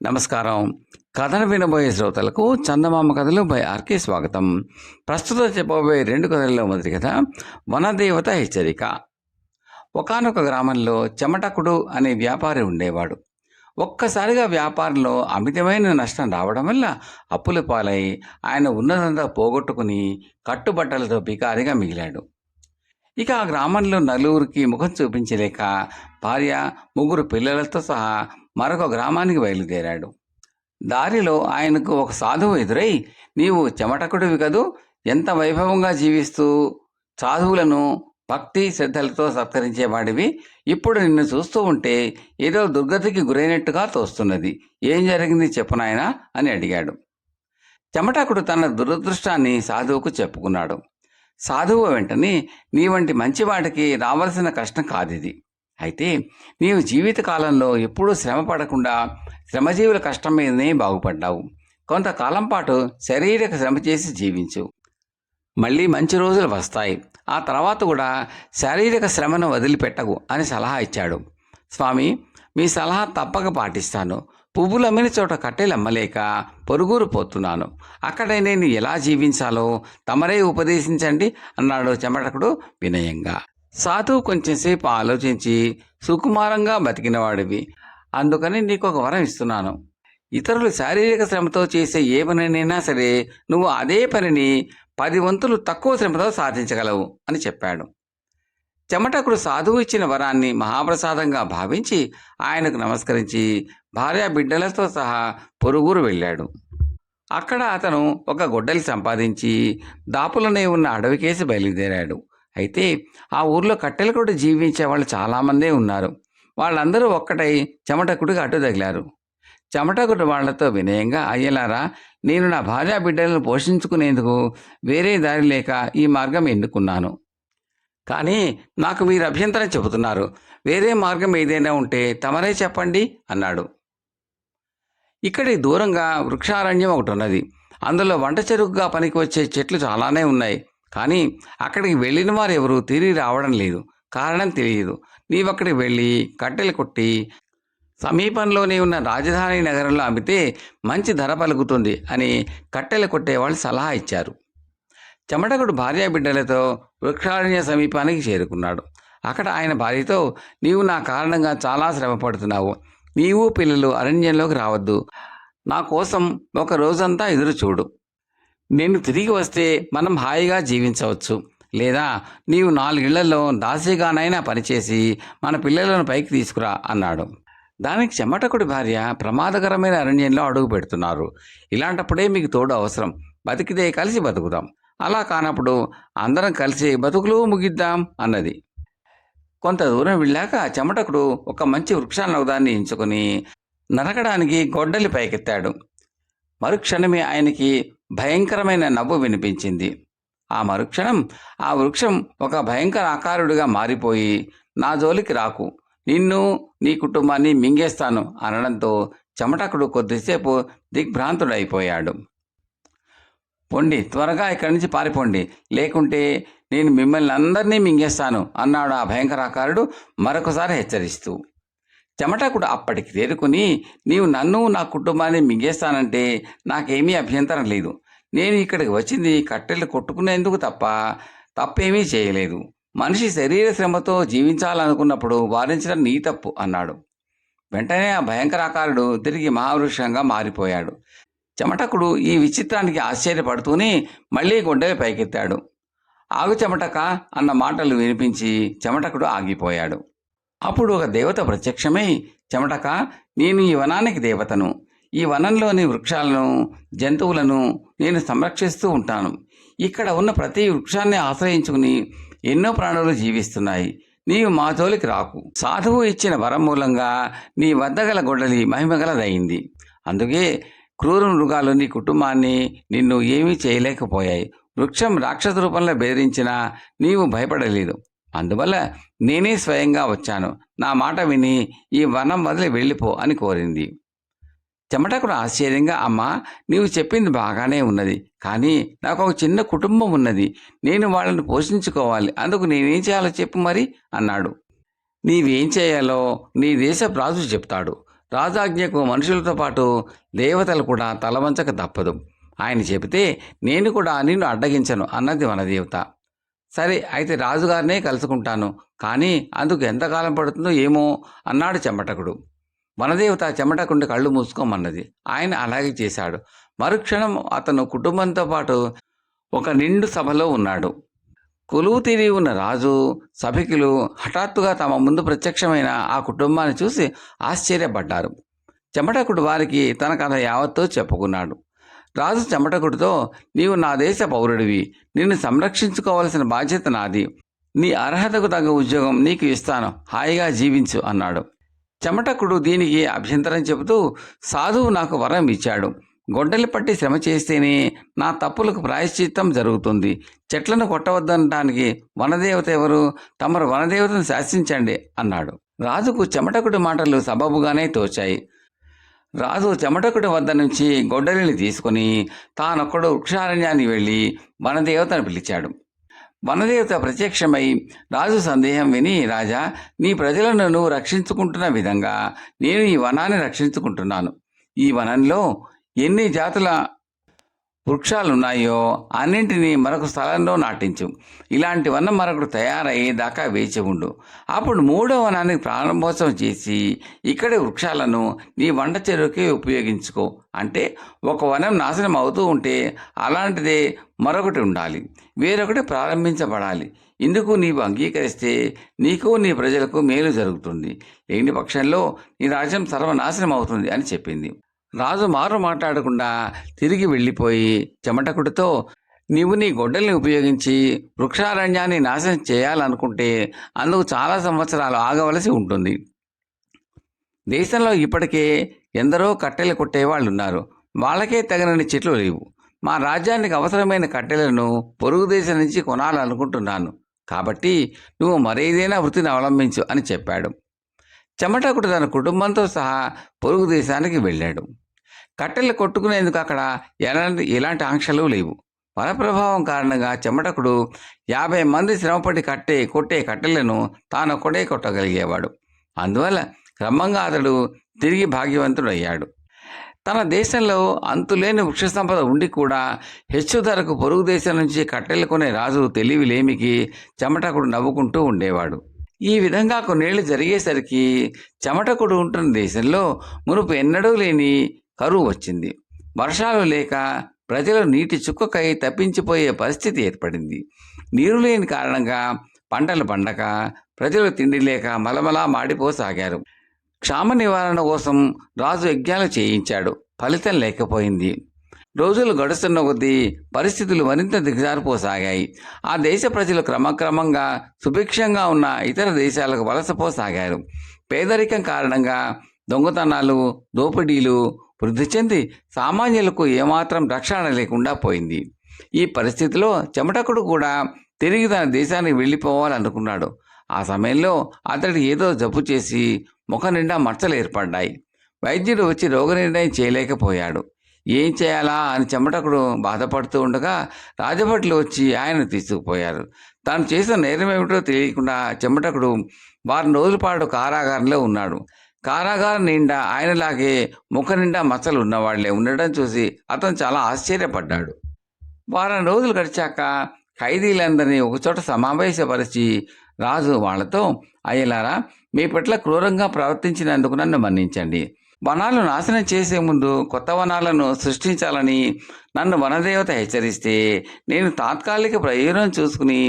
నమస్కారం. కథను వినబోయే శ్రోతలకు చందమామ కథలు బై ఆర్కే స్వాగతం. ప్రస్తుతం చెప్పబోయే 2 కథల్లో మొదటి కథ వనదేవత హెచ్చరిక. ఒకానొక గ్రామంలో చెమటకుడు అనే వ్యాపారి ఉండేవాడు. ఒక్కసారిగా వ్యాపారంలో అమితమైన నష్టం రావడం వల్ల అప్పుల పాలై ఆయన ఉన్నదంతా పోగొట్టుకుని కట్టుబట్టలతో బికారిగా మిగిలాడు. ఇక ఆ గ్రామంలో నలుగురికి ముఖం చూపించలేక భార్య, 3 పిల్లలతో సహా మరొక గ్రామానికి బయలుదేరాడు. దారిలో ఆయనకు ఒక సాధువు ఎదురై, నీవు చెమటకుడివి కదూ, ఎంత వైభవంగా జీవిస్తూ సాధువులను భక్తి శ్రద్ధలతో సత్కరించేవాడివి, ఇప్పుడు నిన్ను చూస్తూ ఉంటే ఏదో దుర్గతికి గురైనట్టుగా తోస్తున్నది. ఏం జరిగింది చెప్పు నాయనా అని అడిగాడు. చెమటకుడు తన దురదృష్టాన్ని సాధువుకు చెప్పుకున్నాడు. సాధువు వెంటనే, నీ వంటి మంచివాడికి రావలసిన కష్టం కాదిది. అయితే నీవు జీవితకాలంలో ఎప్పుడూ శ్రమ పడకుండా శ్రమజీవుల కష్టం మీదనే బాగుపడ్డావు. కొంతకాలం పాటు శారీరక శ్రమ చేసి జీవించు. మళ్ళీ మంచి రోజులు వస్తాయి. ఆ తర్వాత కూడా శారీరక శ్రమను వదిలిపెట్టకు అని సలహా ఇచ్చాడు. స్వామి, మీ సలహా తప్పక పాటిస్తాను. పువ్వులు అమ్మిన చోట కట్టెలు అమ్మలేక పొరుగురు పోతున్నాను. అక్కడ నేను ఎలా జీవించాలో తమరే ఉపదేశించండి అన్నాడు చెమటకుడు వినయంగా. సాధువు కొంచెంసేపు ఆలోచించి, సుకుమారంగా బతికినవాడివి, అందుకని నీకు ఒక వరం ఇస్తున్నాను. ఇతరులు శారీరక శ్రమతో చేసే ఏ పనినైనా సరే నువ్వు అదే పనిని 10 వంతులు తక్కువ శ్రమతో సాధించగలవు అని చెప్పాడు. చెమటకుడు సాధువు ఇచ్చిన వరాన్ని మహాప్రసాదంగా భావించి ఆయనకు నమస్కరించి భార్య బిడ్డలతో సహా పొరుగురు వెళ్ళాడు. అక్కడ అతను ఒక గొడ్డలి సంపాదించి దాపులనే ఉన్న అడవికేసి బయలుదేరాడు. అయితే ఆ ఊర్లో కట్టెల కొట్టి జీవించే వాళ్ళు చాలామందే ఉన్నారు. వాళ్ళందరూ ఒక్కటై చెమటకుడికి అడ్డు తగిలారు. చెమటకుడు వాళ్లతో వినయంగా, అయ్యలారా, నేను నా భార్య బిడ్డలను పోషించుకునేందుకు వేరే దారి లేక ఈ మార్గం ఎన్నుకున్నాను. కానీ నాకు మీరు అభ్యంతరం చెబుతున్నారు. వేరే మార్గం ఏదైనా ఉంటే తమరే చెప్పండి అన్నాడు. ఇక్కడి దూరంగా వృక్షారణ్యం ఒకటి ఉన్నది. అందులో వంట చెరుకుగా పనికి వచ్చే చెట్లు చాలానే ఉన్నాయి. కానీ అక్కడికి వెళ్ళిన వారు ఎవరూ తిరిగి రావడం లేదు. కారణం తెలియదు. నీవక్కడికి వెళ్ళి కట్టెలు కొట్టి సమీపంలోనే ఉన్న రాజధాని నగరంలో అమ్మితే మంచి ధర పలుకుతుంది అని కట్టెలు కొట్టేవాళ్ళు సలహా ఇచ్చారు. చెమటకుడు భార్య బిడ్డలతో వృక్షారణ్య సమీపానికి చేరుకున్నాడు. అక్కడ ఆయన భార్యతో, నీవు నా కారణంగా చాలా శ్రమ పడుతున్నావు. నీవు పిల్లలు అరణ్యంలోకి రావద్దు. నా కోసం ఒక రోజంతా ఎదురు చూడు. నేను తిరిగి వస్తే మనం హాయిగా జీవించవచ్చు. లేదా నీవు 4 ఇళ్లలో దాసీగానైనా పనిచేసి మన పిల్లలను పైకి తీసుకురా అన్నాడు. దానికి చెమటకుడి భార్య, ప్రమాదకరమైన అరణ్యంలో అడుగు పెడుతున్నారు. ఇలాంటప్పుడే మీకు తోడు అవసరం. బతికితే కలిసి బతుకుదాం. అలా కానప్పుడు అందరం కలిసి బతుకులు ముగిద్దాం అన్నది. కొంత దూరం వెళ్ళాక చెమటకుడు ఒక మంచి వృక్షాన్ని ఎంచుకొని నరకడానికి గొడ్డలి పైకెత్తాడు. మరుక్షణమే ఆయనకి భయంకరమైన నవ్వు వినిపించింది. ఆ మరుక్షణం ఆ వృక్షం ఒక భయంకర ఆకారుడిగా మారిపోయి, నా జోలికి రాకు, నిన్ను నీ కుటుంబాన్ని మింగేస్తాను అనడంతో చెమటకుడు కొద్దిసేపు దిగ్భ్రాంతుడైపోయాడు. పొండి, త్వరగా ఇక్కడి నుంచి పారిపోండి, లేకుంటే నేను మిమ్మల్ని అందరినీ మింగేస్తాను అన్నాడు ఆ భయంకరాకారుడు మరొకసారి హెచ్చరిస్తూ. చెమటకుడు అప్పటికి తేరుకుని, నీవు నన్ను నా కుటుంబాన్ని మింగేస్తానంటే నాకేమీ అభ్యంతరం లేదు. నేను ఇక్కడికి వచ్చింది కట్టెలు కొట్టుకునేందుకు తప్పేమీ చేయలేదు. మనిషి శరీర శ్రమతో జీవించాలనుకున్నప్పుడు వారించడం నీ తప్పు అన్నాడు. వెంటనే ఆ భయంకరాకారుడు తిరిగి మహావృక్షంగా మారిపోయాడు. చెమటకుడు ఈ విచిత్రానికి ఆశ్చర్యపడుతూనే మళ్ళీ గొడ్డలి పైకెత్తాడు. ఆగు చెమటక అన్న మాటలు వినిపించి చెమటకుడు ఆగిపోయాడు. అప్పుడు ఒక దేవత ప్రత్యక్షమై, చెమటక, నేను ఈ వనానికి దేవతను. ఈ వనంలోని వృక్షాలను, జంతువులను నేను సంరక్షిస్తూ ఉంటాను. ఇక్కడ ఉన్న ప్రతి వృక్షాన్ని ఆశ్రయించుకుని ఎన్నో ప్రాణులు జీవిస్తున్నాయి. నీవు మా జోలికి రాకు. సాధువు ఇచ్చిన వరం మూలంగా నీ వద్ద గల గొడ్డలి మహిమగలదయింది. అందుకే క్రూర మృగాలు నీ కుటుంబాన్ని, నిన్ను ఏమీ చేయలేకపోయాయి. వృక్షం రాక్షస రూపంలో బెదిరించినా నీవు భయపడలేదు. అందువల్ల నేనే స్వయంగా వచ్చాను. నా మాట విని ఈ వనం వదిలి వెళ్ళిపో అని కోరింది. చెమటకుడు ఆశ్చర్యంగా, అమ్మా, నీవు చెప్పింది బాగానే ఉన్నది. కానీ నాకు ఒక చిన్న కుటుంబం ఉన్నది. నేను వాళ్ళని పోషించుకోవాలి. అందుకు నేనేం చేయాలో చెప్పు మరి అన్నాడు. నీవేం చేయాలో నీ దేశపు రాజు చెప్తాడు. రాజాజ్ఞకు మనుషులతో పాటు దేవతలు కూడా తలవంచక తప్పదు. ఆయన చెబితే నేను కూడా నిన్ను అడ్డగించను అన్నది వనదేవత. సరే అయితే రాజుగారినే కలుసుకుంటాను, కానీ అందుకు ఎంతకాలం పడుతుందో ఏమో అన్నాడు చెమటకుడు. వనదేవత చెమటకుండి కళ్ళు మూసుకోమన్నది. ఆయన అలాగే చేశాడు. మరుక్షణం అతను కుటుంబంతో పాటు ఒక నిండు సభలో ఉన్నాడు. కొలువు తీరి ఉన్న రాజు, సభికులు హఠాత్తుగా తమ ముందు ప్రత్యక్షమైన ఆ కుటుంబాన్ని చూసి ఆశ్చర్యపడ్డారు. చెమటకుడు వారికి తన కథ యావత్తూ చెప్పుకున్నాడు. రాజు చెమటకుడితో, నీవు నా దేశ పౌరుడివి, నిన్ను సంరక్షించుకోవలసిన బాధ్యత నాది. నీ అర్హతకు తగ్గ ఉద్యోగం నీకు ఇస్తాను, హాయిగా జీవించు అన్నాడు. చెమటకుడు దీనికి అభ్యంతరం చెబుతూ, సాధువు నాకు వరం ఇచ్చాడు. గొడ్డలి పట్టి శ్రమ చేస్తేనే నా తప్పులకు ప్రాయశ్చిత్తం జరుగుతుంది. చెట్లను కొట్టవద్దనటానికి వనదేవత ఎవరు? తమరు వనదేవతను శాసించండి అన్నాడు. రాజుకు చెమటకుడి మాటలు సబబుగానే తోచాయి. రాజు చెమటకుడి వద్ద నుంచి గొడ్డలిని తీసుకుని తానొక్కడు వృక్షారణ్యానికి వెళ్ళి వనదేవతను పిలిచాడు. వనదేవత ప్రత్యక్షమై రాజు సందేహం విని, రాజా, నీ ప్రజలను నువ్వు రక్షించుకుంటున్న విధంగా నేను ఈ వనాన్ని రక్షించుకుంటున్నాను. ఈ వనంలో ఎన్ని జాతుల వృక్షాలున్నాయో అన్నింటినీ మరొక స్థలంలో నాటించు. ఇలాంటి వనం మరొకటి తయారయ్యే దాకా వేచి ఉండు. అప్పుడు 3వ వనానికి ప్రారంభోత్సవం చేసి ఇక్కడి వృక్షాలను నీ వంట చెరువుకి ఉపయోగించుకో. అంటే ఒక వనం నాశనం అవుతూ ఉంటే అలాంటిదే మరొకటి ఉండాలి, వేరొకటి ప్రారంభించబడాలి. ఇందుకు నీవు అంగీకరిస్తే నీకు నీ ప్రజలకు మేలు జరుగుతుంది, లేని పక్షంలో నీ రాజ్యం సర్వనాశనం అవుతుంది అని చెప్పింది. రాజు మారు మాట్లాడకుండా తిరిగి వెళ్ళిపోయి చెమటకుడితో, నీవు నీ గొడ్డల్ని ఉపయోగించి వృక్షారణ్యాన్ని నాశనం చేయాలనుకుంటే అందుకు చాలా సంవత్సరాలు ఆగవలసి ఉంటుంది. దేశంలో ఇప్పటికే ఎందరో కట్టెలు కొట్టేవాళ్ళు ఉన్నారు, వాళ్ళకే తగినన్ని చెట్లు లేవు. మా రాజ్యానికి అవసరమైన కట్టెలను పొరుగు దేశం నుంచి కొనాలనుకుంటున్నాను, కాబట్టి నువ్వు మరేదైనా వృత్తిని అవలంబించు అని చెప్పాడు. చెమటకుడు తన కుటుంబంతో సహా పొరుగు దేశానికి వెళ్ళాడు. కట్టెలు కొట్టుకునేందుకు అక్కడ ఎలాంటి ఆంక్షలు లేవు. వన ప్రభావం కారణంగా చెమటకుడు 50 మంది శ్రమపడి కొట్టే కట్టెలను తానొక్కడే కొట్టగలిగేవాడు. అందువల్ల క్రమంగా అతడు తిరిగి భాగ్యవంతుడయ్యాడు. తన దేశంలో అంతులేని వృక్ష సంపద ఉండి కూడా హెచ్చు ధరకు పొరుగు దేశం నుంచి కట్టెలు కొనే రాజు తెలివి లేమికి చెమటకుడు నవ్వుకుంటూ ఉండేవాడు. ఈ విధంగా కొన్నేళ్లు జరిగేసరికి చెమటకుడు ఉంటున్న దేశంలో మునుపు ఎన్నడూ లేని కరువు వచ్చింది. వర్షాలు లేక ప్రజలు నీటి చుక్కకై తప్పించిపోయే పరిస్థితి ఏర్పడింది. నీరు లేని కారణంగా పంటలు పండక ప్రజలు తిండి లేక మలమలా మాడిపోసాగారు. క్షామ నివారణ కోసం రాజు యజ్ఞాలు చేయించాడు, ఫలితం లేకపోయింది. రోజులు గడుస్తున్న కొద్దీ పరిస్థితులు మరింత దిగజారిపోసాగాయి. ఆ దేశ ప్రజలు క్రమక్రమంగా సుభిక్షంగా ఉన్న ఇతర దేశాలకు వలసపోసాగారు. పేదరికం కారణంగా దొంగతనాలు, దోపిడీలు వృద్ధి చెంది సామాన్యులకు ఏమాత్రం రక్షణ లేకుండా పోయింది. ఈ పరిస్థితిలో చెమటకుడు కూడా తిరిగి తన దేశానికి వెళ్ళిపోవాలనుకున్నాడు. ఆ సమయంలో అతడికి ఏదో జబ్బు చేసి ముఖం నిండా మచ్చలు ఏర్పడ్డాయి. వైద్యుడు వచ్చి రోగ నిర్ణయం చేయలేకపోయాడు. ఏం చేయాలా అని చెమటకుడు బాధపడుతూ ఉండగా రాజభటులు వచ్చి ఆయనను తీసుకుపోయారు. తాను చేసిన నేరం ఏమిటో తెలియకుండా చెమటకుడు వారం రోజుల పాటు కారాగారంలో ఉన్నాడు. కారాగారం నిండా ఆయనలాగే ముఖ నిండా మచ్చలు ఉన్నవాళ్లే ఉండడం చూసి అతను చాలా ఆశ్చర్యపడ్డాడు. వారం రోజులు గడిచాక ఖైదీలందరినీ ఒకచోట సమావేశపరిచి రాజు వాళ్లతో, అయ్యలారా, మీ పట్ల క్రూరంగా ప్రవర్తించినందుకు నన్ను మన్నించండి. వనాలు నాశనం చేసే ముందు కొత్త వనాలను సృష్టించాలని నన్ను వనదేవత హెచ్చరిస్తే నేను తాత్కాలిక ప్రయోజనం చూసుకుని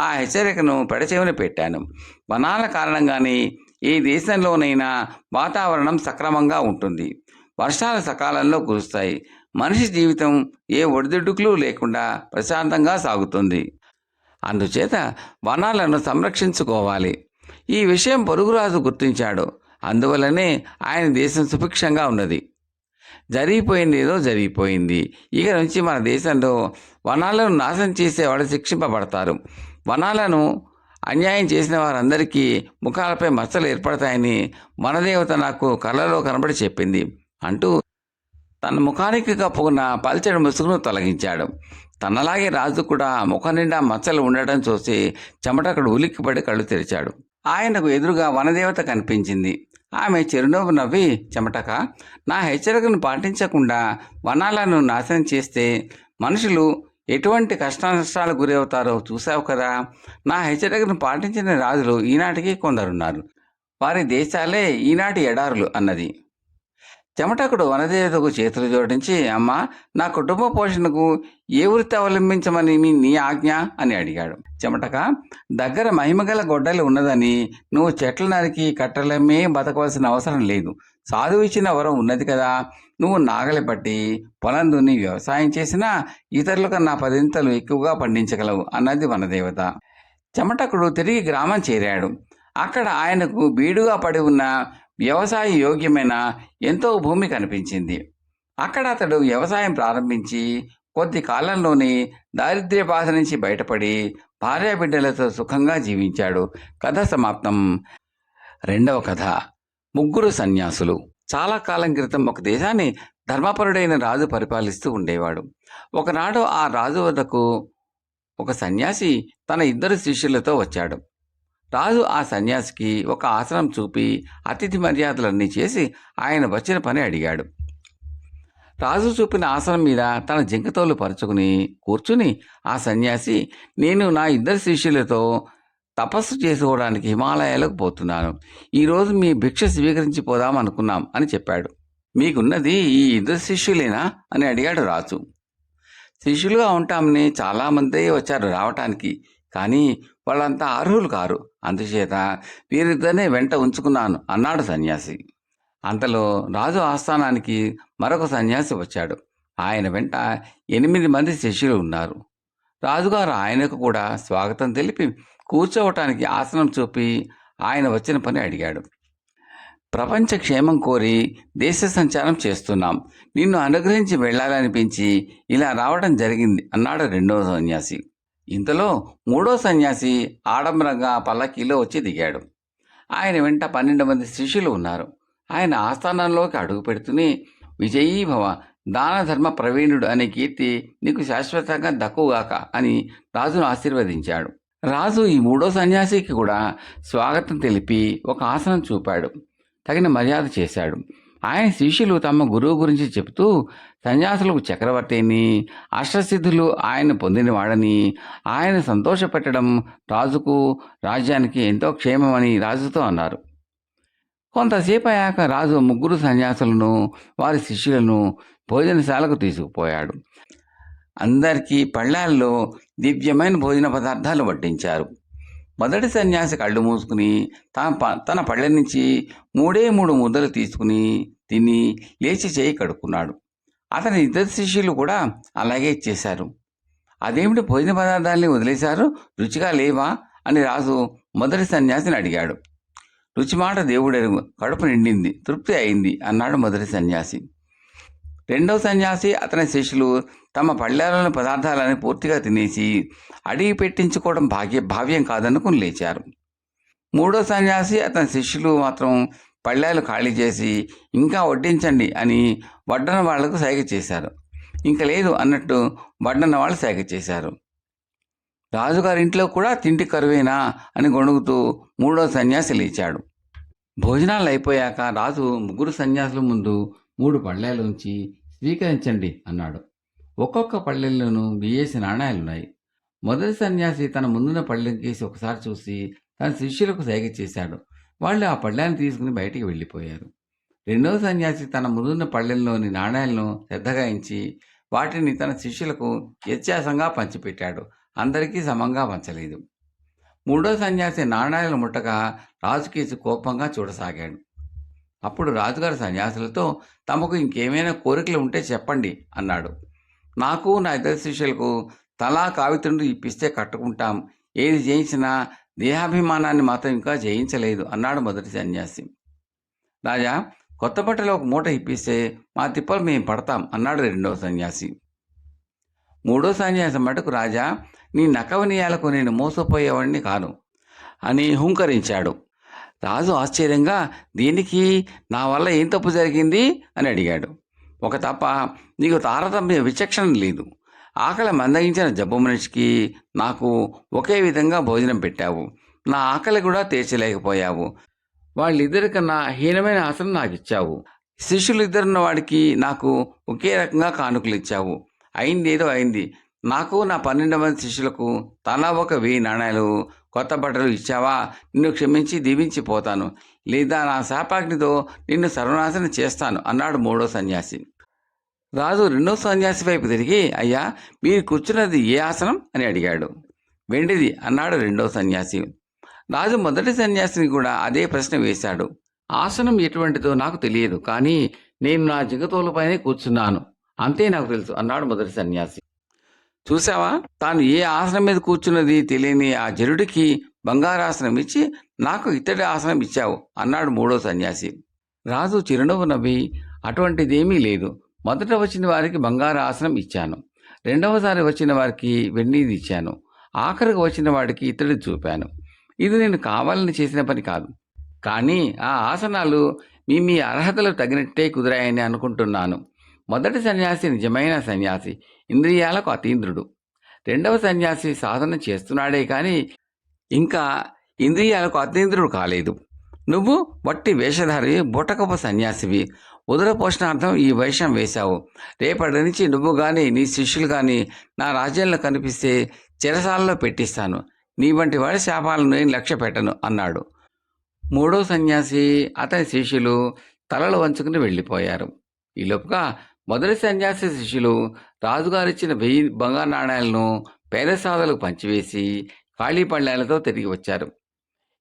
ఆ హెచ్చరికను పెడచెవిన పెట్టాను. వనాల కారణంగానే ఏ దేశంలోనైనా వాతావరణం సక్రమంగా ఉంటుంది, వర్షాలు సకాలంలో కురుస్తాయి, మనిషి జీవితం ఏ ఒడిదుడుకులు లేకుండా ప్రశాంతంగా సాగుతుంది. అందుచేత వనాలను సంరక్షించుకోవాలి. ఈ విషయం పొరుగురాజు గుర్తించాడు. అందువల్లనే ఆయన దేశం సుభిక్షంగా ఉన్నది. జరిగిపోయింది ఏదో జరిగిపోయింది. ఇక నుంచి మన దేశంలో వనాలను నాశనం చేసేవాళ్ళు శిక్షింపబడతారు. వనాలను అన్యాయం చేసిన వారందరికీ ముఖాలపై మచ్చలు ఏర్పడతాయని వనదేవత నాకు కలలో కనబడి చెప్పింది అంటూ తన ముఖానికి కప్పుకున్న పల్చడి ముసుగును తొలగించాడు. తనలాగే రాజు కూడా ముఖం నిండా మచ్చలు ఉండటం చూసి చెమటకుడు ఉలిక్కిపడి కళ్ళు తెరిచాడు. ఆయనకు ఎదురుగా వనదేవత కనిపించింది. ఆమె చిరునవ్వు నవ్వి, చెమటక, నా హెచ్చరికను పాటించకుండా వనాలను నాశనం చేస్తే మనుషులు ఎటువంటి కష్టానష్టాలకు గురవుతారో చూసావు కదా. నా హెచ్చరికను పాటించిన రాజులు ఈనాటికి కొందరున్నారు. వారి దేశాలే ఈనాటి ఎడారులు అన్నది. చెమటకుడు వనదేవతకు చేతులు జోడించి, అమ్మా, నా కుటుంబ పోషణకు ఏ వృత్తి అవలంబించమని నీ ఆజ్ఞ అని అడిగాడు. చెమటక, దగ్గర మహిమగల గొడ్డలి ఉన్నదని నువ్వు చెట్లు నరికి కట్టలమే బతకవలసిన అవసరం లేదు. సాధువు ఇచ్చిన వరం ఉన్నది కదా. నువ్వు నాగలి పట్టి పొలం దున్ని వ్యవసాయం చేసినా ఇతరుల కన్నా 10 ఎక్కువగా పండించగలవు అన్నది వనదేవత. చెమటకుడు తిరిగి గ్రామం చేరాడు. అక్కడ ఆయనకు బీడుగా పడి ఉన్న వ్యవసాయ యోగ్యమైన ఎంతో భూమి కనిపించింది. అక్కడ అతడు వ్యవసాయం ప్రారంభించి కొద్ది కాలంలోనే దారిద్ర్య బాధ నుంచి బయటపడి భార్యాబిడ్డలతో సుఖంగా జీవించాడు. కథ సమాప్తం. రెండవ కథ, ముగ్గురు సన్యాసులు. చాలా కాలం క్రితం ఒక దేశాన్ని ధర్మపరుడైన రాజు పరిపాలిస్తూ ఉండేవాడు. ఒకనాడు ఆ రాజు వద్దకు ఒక సన్యాసి తన 2 శిష్యులతో వచ్చాడు. రాజు ఆ సన్యాసికి ఒక ఆసనం చూపి అతిథి మర్యాదలన్నీ చేసి ఆయన వచ్చిన పని అడిగాడు. రాజు చూపిన ఆసనం మీద తన జింకతోలు పరుచుకుని కూర్చుని ఆ సన్యాసి, నేను నా 2 శిష్యులతో తపస్సు చేసుకోవడానికి హిమాలయాలకు పోతున్నాను. ఈరోజు మీ భిక్ష స్వీకరించి పోదాం అనుకున్నాం అని చెప్పాడు. మీకున్నది ఈ 2 శిష్యులేనా అని అడిగాడు రాజు. శిష్యులుగా ఉంటామని చాలామంది వచ్చారు రావటానికి, కానీ వాళ్ళంతా అర్హులు కారు. అందుచేత వీరిద్దరినే వెంట ఉంచుకున్నాను అన్నాడు సన్యాసి. అంతలో రాజు ఆస్థానానికి మరొక సన్యాసి వచ్చాడు. ఆయన వెంట 8 మంది శిష్యులు ఉన్నారు. రాజుగారు ఆయనకు కూడా స్వాగతం తెలిపి కూర్చోవటానికి ఆసనం చూపి ఆయన వచ్చిన పని అడిగాడు. ప్రపంచ క్షేమం కోరి దేశ సంచారం చేస్తున్నాం. నిన్ను అనుగ్రహించి వెళ్ళాలనిపించి ఇలా రావడం జరిగింది అన్నాడు రెండవ సన్యాసి. ఇంతలో మూడో సన్యాసి ఆడంబరంగా పల్లకీలో వచ్చి దిగాడు. ఆయన వెంట 12 మంది శిష్యులు ఉన్నారు. ఆయన ఆస్థానంలోకి అడుగు పెడుతూనే, విజయీభవ, దాన ధర్మ ప్రవీణుడు అనే కీర్తి నీకు శాశ్వతంగా దక్కుగాక అని రాజును ఆశీర్వదించాడు. రాజు ఈ మూడో సన్యాసికి కూడా స్వాగతం తెలిపి ఒక ఆసనం చూపాడు. తగిన మర్యాద చేశాడు. ఆయన శిష్యులు తమ గురువు గురించి చెబుతూ, సన్యాసులకు చక్రవర్తిని, అష్టసిద్ధులు ఆయన పొందినవాడని, ఆయన సంతోషపెట్టడం రాజుకు రాజ్యానికి ఎంతో క్షేమమని రాజుతో అన్నారు. కొంతసేపు అయ్యాక రాజు ముగ్గురు సన్యాసులను వారి శిష్యులను భోజనశాలకు తీసుకుపోయాడు. అందరికీ పళ్ళాల్లో దివ్యమైన భోజన పదార్థాలు వడ్డించారు. మొదటి సన్యాసి కళ్ళు మూసుకుని తన పళ్ళ నుంచి 3 ముద్దలు తీసుకుని తిని లేచి చేయి కడుక్కున్నాడు. అతని 2 శిష్యులు కూడా అలాగే చేశారు. అదేమిటి, భోజన పదార్థాలని వదిలేశారు, రుచిగా లేవా అని రాజు మొదటి సన్యాసిని అడిగాడు. రుచి మాట దేవుడెరుగు, కడుపు నిండింది, తృప్తి అయింది అన్నాడు మొదటి సన్యాసి. రెండవ సన్యాసి అతని శిష్యులు తమ పళ్ళెలోని పదార్థాలని పూర్తిగా తినేసి అడిగి పెట్టించుకోవడం భావ్యం కాదనుకుని లేచారు. మూడో సన్యాసి అతని శిష్యులు మాత్రం పళ్ళెలు ఖాళీ చేసి ఇంకా వడ్డించండి అని వడ్డన వాళ్లకు సైగ చేశారు. ఇంకా లేదు అన్నట్టు వడ్డన వాళ్ళు సైగ చేశారు. రాజుగారింట్లో కూడా తిండి కరువేనా అని గొణుగుతూ మూడో సన్యాసి లేచాడు. భోజనాలు అయిపోయాక రాజు ముగ్గురు సన్యాసుల ముందు 3 పళ్ళెలోంచి స్వీకరించండి అన్నాడు. ఒక్కొక్క పళ్ళెల్లోనూ 1000 నాణాలున్నాయి. మొదటి సన్యాసి తన ముందున్న పళ్ళెం కేసి ఒకసారి చూసి తన శిష్యులకు సైగ చేశాడు. వాళ్ళు ఆ పళ్ళాన్ని తీసుకుని బయటికి వెళ్ళిపోయారు. రెండవ సన్యాసి తన ముందున్న పళ్ళెంలోని నాణాలను శ్రద్ధగా ఎంచి వాటిని తన శిష్యులకు వ్యత్యాసంగా పంచిపెట్టాడు. అందరికీ సమంగా పంచలేదు. మూడో సన్యాసి నాణాలను ముట్టగా రాజుకేసి కోపంగా చూడసాగాడు. అప్పుడు రాజుగారి సన్యాసులతో, తమకు ఇంకేమైనా కోరికలు ఉంటే చెప్పండి అన్నాడు. నాకు నా 2 శిష్యులకు తలా కావితుండు ఇప్పిస్తే కట్టుకుంటాం. ఏది జయించినా దేహాభిమానాన్ని మాత్రం ఇంకా జయించలేదు అన్నాడు మొదటి సన్యాసి. రాజా, కొత్త బట్టలు ఒక మూట ఇప్పిస్తే మా తిప్పలు మేము పడతాం అన్నాడు రెండవ సన్యాసి. మూడో సన్యాసి మటుకు, రాజా, నీ నకవనీయాలకు నేను మోసపోయేవాడిని కాను అని హుంకరించాడు. రాజు ఆశ్చర్యంగా, దీనికి నా వల్ల ఏం తప్పు జరిగింది అని అడిగాడు. ఒక తప్ప, నీకు తారతమ్య విచక్షణ లేదు. ఆకలి మందగించిన జబ్బు మనిషికి నాకు ఒకే విధంగా భోజనం పెట్టావు. నా ఆకలి కూడా తీర్చలేకపోయావు. వాళ్ళిద్దరి కన్నా హీనమైన ఆసనం నాకు ఇచ్చావు. శిష్యులు ఇద్దరున్న వాడికి నాకు ఒకే రకంగా కానుకలు ఇచ్చావు. అయింది ఏదో అయింది. నాకు నా 12 మంది శిష్యులకు తలా ఒక 1000 నాణేలు కొత్త బట్టలు ఇచ్చావా? నిన్ను క్షమించి దీవించి పోతాను. లేదా నా శాపాగ్నితో నిన్ను సర్వనాశనం చేస్తాను అన్నాడు మూడో సన్యాసి. రాజు రెండో సన్యాసి వైపు తిరిగి, అయ్యా, మీరు కూర్చున్నది ఏ ఆసనం అని అడిగాడు. వెండిది అన్నాడు రెండో సన్యాసి. రాజు మొదటి సన్యాసిని కూడా అదే ప్రశ్న వేశాడు. ఆసనం ఎటువంటిదో నాకు తెలియదు, కానీ నేను నా జిగతోలపైనే కూర్చున్నాను, అంతే నాకు తెలుసు అన్నాడు మొదటి సన్యాసి. చూసావా, తాను ఏ ఆసనం మీద కూర్చున్నది తెలియని ఆ జరుడికి బంగారాసనం ఇచ్చి నాకు ఇత్తడి ఆసనం ఇచ్చావు అన్నాడు మూడో సన్యాసి. రాజు చిరునవ్వు నవ్వి, అటువంటిదేమీ లేదు. మొదట వచ్చిన వారికి బంగారు ఆసనం ఇచ్చాను, రెండవసారి వచ్చిన వారికి వెండిది ఇచ్చాను, ఆఖరికి వచ్చిన వాడికి ఇత్తడి చూపాను. ఇది నేను కావాలని చేసిన పని కాదు, కానీ ఆ ఆసనాలు మీ మీ అర్హతలు తగినట్టే కుదిరాయని అనుకుంటున్నాను. మొదటి సన్యాసి నిజమైన సన్యాసి, ఇంద్రియాలకు అతీంద్రుడు. రెండవ సన్యాసి సాధన చేస్తున్నాడే కానీ ఇంకా ఇంద్రియాలకు అతీంద్రుడు కాలేదు. నువ్వు వట్టి వేషధారి, బుటకపు సన్యాసివి. ఉదర పోషణార్థం ఈ వేషం వేశావు. రేపటి నుంచి నువ్వు కానీ నీ శిష్యులు కానీ నా రాజ్యంలో కనిపిస్తే చెరసాలలో పెట్టిస్తాను. నీ వంటి వాడి శాపాలను నేను లక్ష్య పెట్టను అన్నాడు. మూడో సన్యాసి, అతని శిష్యులు తలలు వంచుకుని వెళ్ళిపోయారు. ఈలోపుగా మొదటి సన్యాసి శిష్యులు రాజుగారిచ్చిన 1000 బంగారు నాణేలను పేదసాదులకు పంచివేసి ఖాళీ పళ్ళాలతో తిరిగి వచ్చారు.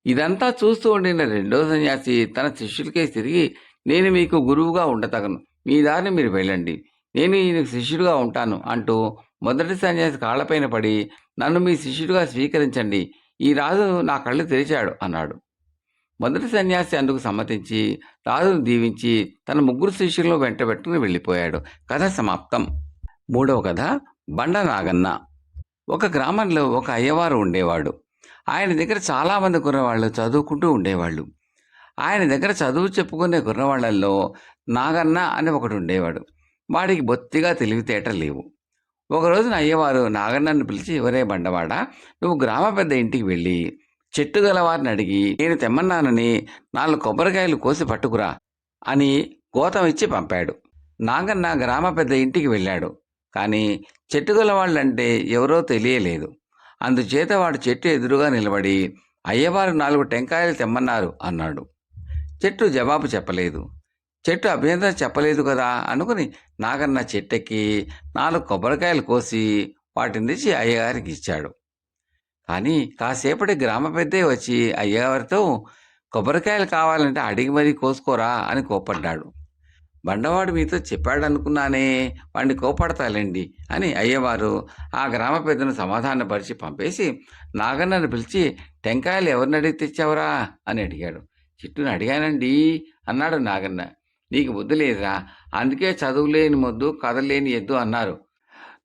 ఇదంతా చూస్తూ ఉండిన రెండో సన్యాసి తన శిష్యులకే తిరిగి, నేను మీకు గురువుగా ఉండతగను, మీ దారిని మీరు వెళ్ళండి, నేను ఈయనకు శిష్యుడిగా ఉంటాను అంటూ మొదటి సన్యాసి కాళ్లపైన పడి, నన్ను మీ శిష్యుడిగా స్వీకరించండి, ఈ రాజు నా కళ్ళు తెరిచాడు అన్నాడు. మొదటి సన్యాసి అందుకు సమ్మతించి రాజును దీవించి తన 3 శిష్యులను వెంటబెట్టుకుని వెళ్ళిపోయాడు. కథ సమాప్తం. మూడవ కథ, బండ నాగన్న. ఒక గ్రామంలో ఒక అయ్యవారు ఉండేవాడు. ఆయన దగ్గర చాలామంది కుర్రవాళ్ళు చదువుకుంటూ ఉండేవాళ్ళు. ఆయన దగ్గర చదువు చెప్పుకునే కుర్రవాళ్లలో నాగన్న అని ఒకడు ఉండేవాడు. వాడికి బొత్తిగా తెలివితేటలు లేవు. ఒకరోజున అయ్యవారు నాగన్నను పిలిచి, ఒరే బండవాడా, నువ్వు గ్రామ పెద్ద ఇంటికి వెళ్ళి చెట్టు గలవారిని అడిగి నేను తెమ్మన్నానని 4 కొబ్బరికాయలు కోసి పట్టుకురా అని గోతం ఇచ్చి పంపాడు. నాగన్న గ్రామ పెద్ద ఇంటికి వెళ్ళాడు. కానీ చెట్టు గలవాళ్ళంటే ఎవరో తెలియలేదు. అందుచేత వాడు చెట్టు ఎదురుగా నిలబడి, అయ్యవారు 4 టెంకాయలు తెమ్మన్నారు అన్నాడు. చెట్టు జవాబు చెప్పలేదు. చెట్టు అభ్యంతరం చెప్పలేదు కదా అనుకుని నాగన్న చెట్టెక్కి 4 కొబ్బరికాయలు కోసి వాటిని తెచ్చి అయ్యగారికి ఇచ్చాడు. కానీ కాసేపటి గ్రామ పెద్దే వచ్చి అయ్యగారితో, కొబ్బరికాయలు కావాలంటే అడిగి మరీ కోసుకోరా అని కోపడ్డాడు. బండవాడు మీతో చెప్పాడనుకున్నానే, వాడిని కోపడతాలేండి అని అయ్యవారు ఆ గ్రామ పెద్దను సమాధానపరిచి పంపేసి నాగన్నను పిలిచి, టెంకాయలు ఎవరిని అడిగి తెచ్చావురా అని అడిగాడు. చెట్టుని అడిగానండి అన్నాడు నాగన్న. నీకు బుద్ధి లేదురా, అందుకే చదువులేని మొద్దు కదలేని ఎద్దు అన్నారు.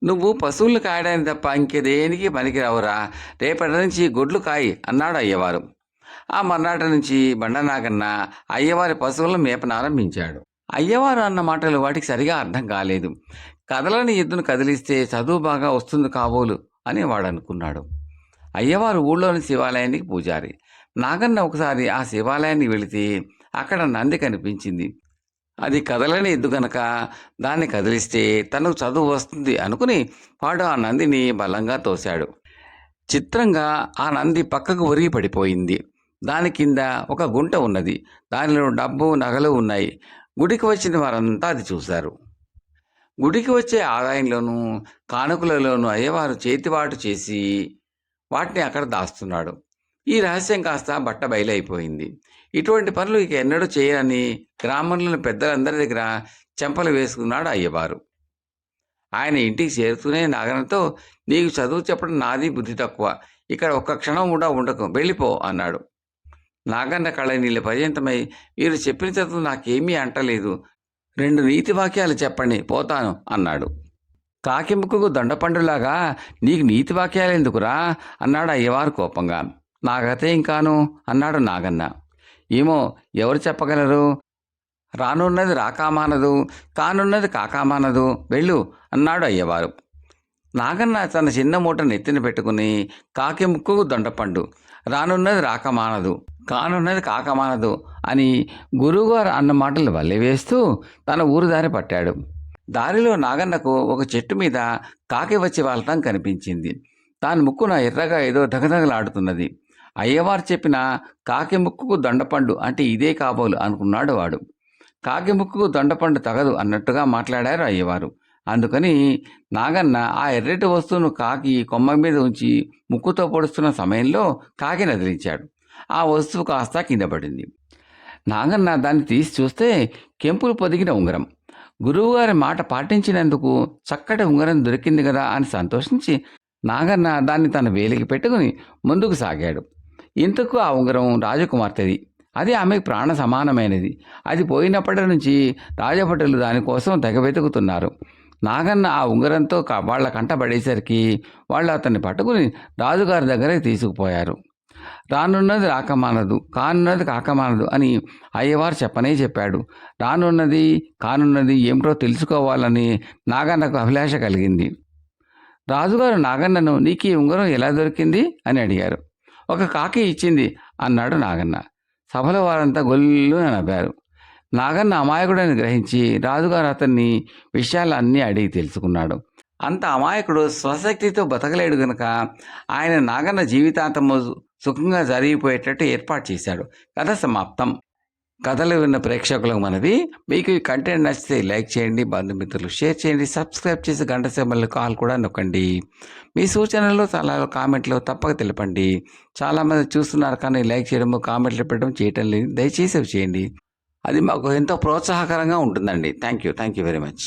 నువ్వు పశువులు కాయడానికి తప్ప ఇంకేదేనికి పనికిరావురా, రేపటి నుంచి గొడ్లు కాయి అన్నాడు అయ్యవారు. ఆ మర్నాటి నుంచి బండనాగన్న అయ్యవారి పశువులను మేపనారంభించాడు. అయ్యవారు అన్న మాటలు వాటికి సరిగా అర్థం కాలేదు. కదలని ఎద్దును కదిలిస్తే చదువు బాగా వస్తుంది కాబోలు అని వాడు అనుకున్నాడు. అయ్యవారు ఊళ్ళోని శివాలయానికి పూజారి. నాగన్న ఒకసారి ఆ శివాలయానికి వెళితే అక్కడ నంది కనిపించింది. అది కదలని ఎద్దు గనక దాన్ని కదిలిస్తే తనకు చదువు వస్తుంది అనుకుని వాడు ఆ నందిని బలంగా తోశాడు. చిత్రంగా ఆ నంది పక్కకు ఒరిగి పడిపోయింది. దాని కింద ఒక గుంట ఉన్నది. దానిలో డబ్బు నగలు ఉన్నాయి. గుడికి వచ్చిన వారంతా అది చూశారు. గుడికి వచ్చే ఆదాయంలోనూ కానుకలలోనూ అయ్యవారు చేతివాటు చేసి వాటిని అక్కడ దాస్తున్నాడు. ఈ రహస్యం కాస్త బట్ట బయలైపోయింది. ఇటువంటి పనులు ఇక ఎన్నడూ చేయని గ్రామంలోని పెద్దలందరి దగ్గర చెంపలు వేసుకున్నాడు అయ్యవారు. ఆయన ఇంటికి చేరుతూనే నాగన్నతో, నీకు చదువు చెప్పడం నాది బుద్ధి తక్కువ, ఇక్కడ ఒక్క క్షణం కూడా ఉండకు, వెళ్ళిపో అన్నాడు. నాగన్న కళ్ళ నీళ్ళ పర్యంతమై, మీరు చెప్పిన చదువు నాకేమీ అంటలేదు, 2 నీతి వాక్యాలు చెప్పండి, పోతాను అన్నాడు. కాకిముక్కుకు దొండపండులాగా నీకు నీతి వాక్యాలు ఎందుకురా అన్నాడు అయ్యవారు కోపంగా. నాగతే ఇంకాను అన్నాడు నాగన్న. ఏమో, ఎవరు చెప్పగలరు? రానున్నది రాకామానదు, కానున్నది కాకామానదు, వెళ్ళు అన్నాడు అయ్యవారు. నాగన్న తన చిన్న మూటను ఎత్తిన పెట్టుకుని కాకి ముక్కుకు దొండపండు, రానున్నది రాక మానదు, కానున్నది కాక మానదు అని గురువుగారు అన్న మాటలు వల్లెవేస్తూ తన ఊరు దారి పట్టాడు. దారిలో నాగన్నకు ఒక చెట్టు మీద కాకి వచ్చి వాలటం కనిపించింది. దాని ముక్కున ఎర్రగా ఏదో దగదగలాడుతున్నది. అయ్యవారు చెప్పిన కాకి ముక్కుకు దొండపండు అంటే ఇదే కాబోలు అనుకున్నాడు వాడు. కాకి ముక్కుకు దొండపండు తగదు అన్నట్టుగా మాట్లాడారు అయ్యవారు. అందుకని నాగన్న ఆ ఎర్రటి వస్తువును కాకి కొమ్మ మీద ఉంచి ముక్కుతో పొడుస్తున్న సమయంలో కాకిని వదిలించాడు. ఆ వస్తువు కాస్త కింద పడింది. నాగన్న దాన్ని తీసి చూస్తే కెంపులు పొదిగిన ఉంగరం. గురువుగారి మాట పాటించినందుకు చక్కటి ఉంగరం దొరికింది కదా అని సంతోషించి నాగన్న దాన్ని తన వేలికి పెట్టుకుని ముందుకు సాగాడు. ఇంతకు ఆ ఉంగరం రాజకుమార్తెది. అది ఆమెకు ప్రాణ సమానమైనది. అది పోయినప్పటి నుంచి రాజభటులు దానికోసం తెగ వెతుకుతున్నారు. నాగన్న ఆ ఉంగరంతో వాళ్ళ కంట పడేసరికి వాళ్ళు అతన్ని పట్టుకుని రాజుగారి దగ్గరికి తీసుకుపోయారు. రానున్నది రాకమానదు, కానున్నది కాకమానదు అని అయ్యవారు చెప్పనే చెప్పాడు. రానున్నది కానున్నది ఏమిటో తెలుసుకోవాలని నాగన్నకు అభిలాష కలిగింది. రాజుగారు నాగన్నను నీకు ఈ ఉంగరం ఎలా దొరికింది అని అడిగారు. ఒక కాకి ఇచ్చింది అన్నాడు నాగన్న. సభలో వారంతా గొల్లున నవ్వారు. నాగన్న అమాయకుడని గ్రహించి రాజుగారు అతన్ని విషయాలన్నీ అడిగి తెలుసుకున్నాడు. అంత అమాయకుడు స్వశక్తితో బతకలేడు గనుక ఆయన నాగన్న జీవితాంతము సుఖంగా జరిగిపోయేటట్టు ఏర్పాటు చేశాడు. కథ సమాప్తం. కథలు విన్న ప్రేక్షకులకు మనవి, మీకు ఈ కంటెంట్ నచ్చితే లైక్ చేయండి, బంధుమిత్రులు షేర్ చేయండి, సబ్స్క్రైబ్ చేసి గంట సింబల్ కాల్ కూడా నొక్కండి. మీ సూచనలు సలహాలు కామెంట్లో తప్పక తెలపండి. చాలామంది చూస్తున్నారు కానీ లైక్ చేయడము కామెంట్లు పెట్టడం చేయటం లేదు. దయచేసి అవి చేయండి. అది మాకు ఎంతో ప్రోత్సాహకరంగా ఉంటుందండి. Thank you very much.